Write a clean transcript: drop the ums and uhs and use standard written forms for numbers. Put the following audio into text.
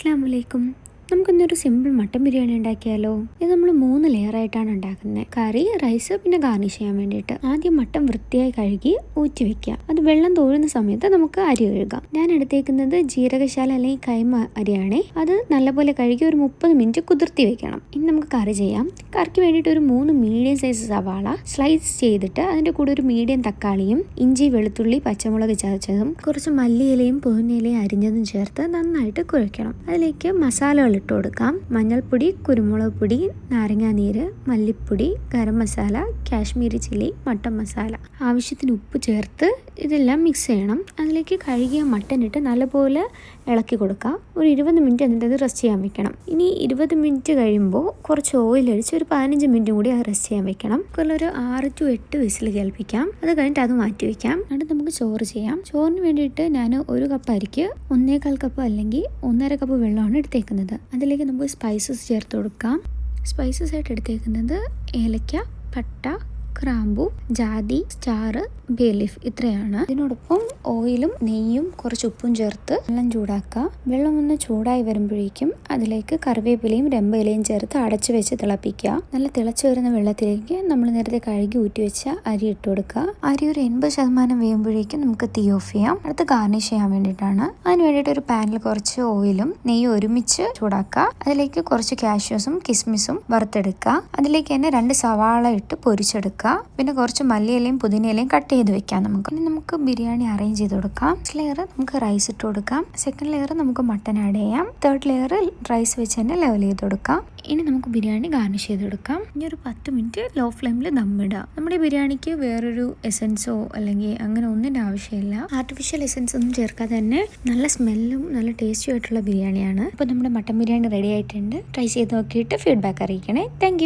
അസ്സലാമു അലൈക്കും. നമുക്കിന്നൊരു സിമ്പിൾ മട്ടൻ ബിരിയാണി ഉണ്ടാക്കിയാലോ? ഇത് നമ്മൾ 3 ലെയറായിട്ടാണ് ഉണ്ടാക്കുന്നത്. കറി, റൈസ്, പിന്നെ ഗാർണിഷ് ചെയ്യാൻ വേണ്ടിയിട്ട്. ആദ്യം മട്ടൻ വൃത്തിയായി കഴുകി ഊറ്റി വെക്കുക. അത് വെള്ളം തോഴുന്ന സമയത്ത് നമുക്ക് അരി കഴുകാം. ഞാൻ എടുത്തേക്കുന്നത് ജീരകശാല അല്ലെങ്കിൽ കൈമ അരിയാണേ. അത് നല്ലപോലെ കഴുകി ഒരു 30 മിനിറ്റ് കുതിർത്തി വെക്കണം. ഇനി നമുക്ക് കറി ചെയ്യാം. കറിക്ക് വേണ്ടിയിട്ട് ഒരു 3 മീഡിയം സൈസ് സവാള സ്ലൈസ് ചെയ്തിട്ട് അതിൻ്റെ കൂടെ ഒരു മീഡിയം തക്കാളിയും ഇഞ്ചി, വെളുത്തുള്ളി, പച്ചമുളക് ചതച്ചതും കുറച്ച് മല്ലിയിലയും പുതിനയിലയും അരിഞ്ഞതും ചേർത്ത് നന്നായിട്ട് കുഴയ്ക്കണം. അതിലേക്ക് മസാലകൾ ഇട്ട് കൊടുക്കാം. മഞ്ഞൾപ്പൊടി, കുരുമുളക് പൊടി, നാരങ്ങാനീര്, മല്ലിപ്പൊടി, ഗരം മസാല, കാശ്മീരി ചില്ലി, മട്ടൻ മസാല, ആവശ്യത്തിന് ഉപ്പ് ചേർത്ത് ഇതെല്ലാം മിക്സ് ചെയ്യണം. അതിലേക്ക് കഴുകിയ മട്ടൻ ഇട്ട് നല്ലപോലെ ഇളക്കി കൊടുക്കാം. ഒരു 20 മിനിറ്റ് എന്നിട്ട് അത് റെസ്റ്റ് ചെയ്യാൻ വെക്കണം. ഇനി 20 മിനിറ്റ് കഴിയുമ്പോൾ കുറച്ച് ഓയിൽ ഒഴിച്ച് ഒരു 15 മിനിറ്റ് കൂടി അത് റെസ്റ്റ് ചെയ്യാൻ വെക്കണം. ഒരു 6 to 8 വിസിൽ കേൾപ്പിക്കാം. അത് കഴിഞ്ഞിട്ട് അത് മാറ്റി വെക്കാം. എന്നിട്ട് നമുക്ക് ചോറ് ചെയ്യാം. ചോറിന് വേണ്ടിയിട്ട് ഞാൻ 1 കപ്പ് അരിക്ക് 1.25 കപ്പ് അല്ലെങ്കിൽ 1.5 കപ്പ് വെള്ളമാണ് എടുത്തേക്കുന്നത്. അതിലേക്ക് നമുക്ക് സ്പൈസസ് ചേർത്ത് കൊടുക്കാം. സ്പൈസസ് ആയിട്ട് എടുത്തേക്കുന്നത് ഏലക്ക, പട്ട, ഗ്രാമ്പു, ജാതി, സ്റ്റാർ, ബേ ലീഫ്, ഇത്രയാണ്. ഇതിനോടൊപ്പം ഓയിലും നെയ്യും കുറച്ച് ഉപ്പും ചേർത്ത് വെള്ളം ചൂടാക്കുക. വെള്ളം ഒന്ന് ചൂടായി വരുമ്പോഴേക്കും അതിലേക്ക് കറിവേപ്പിലയും രമ്പയിലയും ചേർത്ത് അടച്ചു വെച്ച് തിളപ്പിക്കുക. നല്ല തിളച്ചു വരുന്ന വെള്ളത്തിലേക്ക് നമ്മൾ നേരത്തെ കഴുകി ഊറ്റി വെച്ച അരി ഇട്ട് കൊടുക്കുക. അരി ഒരു 80% വേകുമ്പോഴേക്കും നമുക്ക് തീ ഓഫ് ചെയ്യാം. അടുത്ത് ഗാർണിഷ് ചെയ്യാൻ വേണ്ടിയിട്ടാണ്. അതിന് വേണ്ടിയിട്ട് ഒരു പാനിൽ കുറച്ച് ഓയിലും നെയ്യും ഒരുമിച്ച് ചൂടാക്കുക. അതിലേക്ക് കുറച്ച് കാഷ്യൂസും കിസ്മിസും വറുത്തെടുക്കുക. അതിലേക്ക് തന്നെ 2 സവാള ഇട്ട് പൊരിച്ചെടുക്കുക. പിന്നെ കുറച്ച് മല്ലിയിലയും പുതിനയിലയും കട്ട് ചെയ്ത് വെക്കാം. നമുക്ക് ബിരിയാണി അറേഞ്ച് ചെയ്ത് കൊടുക്കാം. ഫസ്റ്റ് ലെയർ നമുക്ക് റൈസ് ഇട്ട് കൊടുക്കാം. സെക്കൻഡ് ലെയർ നമുക്ക് മട്ടൻ ആഡ് ചെയ്യാം. തേർഡ് ലെയർ റൈസ് വെച്ച് തന്നെ ലെവൽ ചെയ്ത് കൊടുക്കാം. ഇനി നമുക്ക് ബിരിയാണി ഗാർണിഷ് ചെയ്ത് കൊടുക്കാം. ഇനി ഒരു 10 മിനിറ്റ് ലോ ഫ്ലെയിമിൽ ദമ്മിടുക. നമ്മുടെ ബിരിയാണിക്ക് വേറൊരു എസൻസോ അല്ലെങ്കിൽ അങ്ങനെ ഒന്നിൻ്റെ ആവശ്യമില്ല. ആർട്ടിഫിഷ്യൽ എസൻസ് ഒന്നും ചേർക്കാതെ തന്നെ നല്ല സ്മെല്ലും നല്ല ടേസ്റ്റും ആയിട്ടുള്ള ബിരിയാണിയാണ്. അപ്പോൾ നമ്മുടെ മട്ടൻ ബിരിയാണി റെഡി ആയിട്ടുണ്ട്. ട്രൈ ചെയ്ത് നോക്കിയിട്ട് ഫീഡ്ബാക്ക് അറിയിക്കണേ. താങ്ക്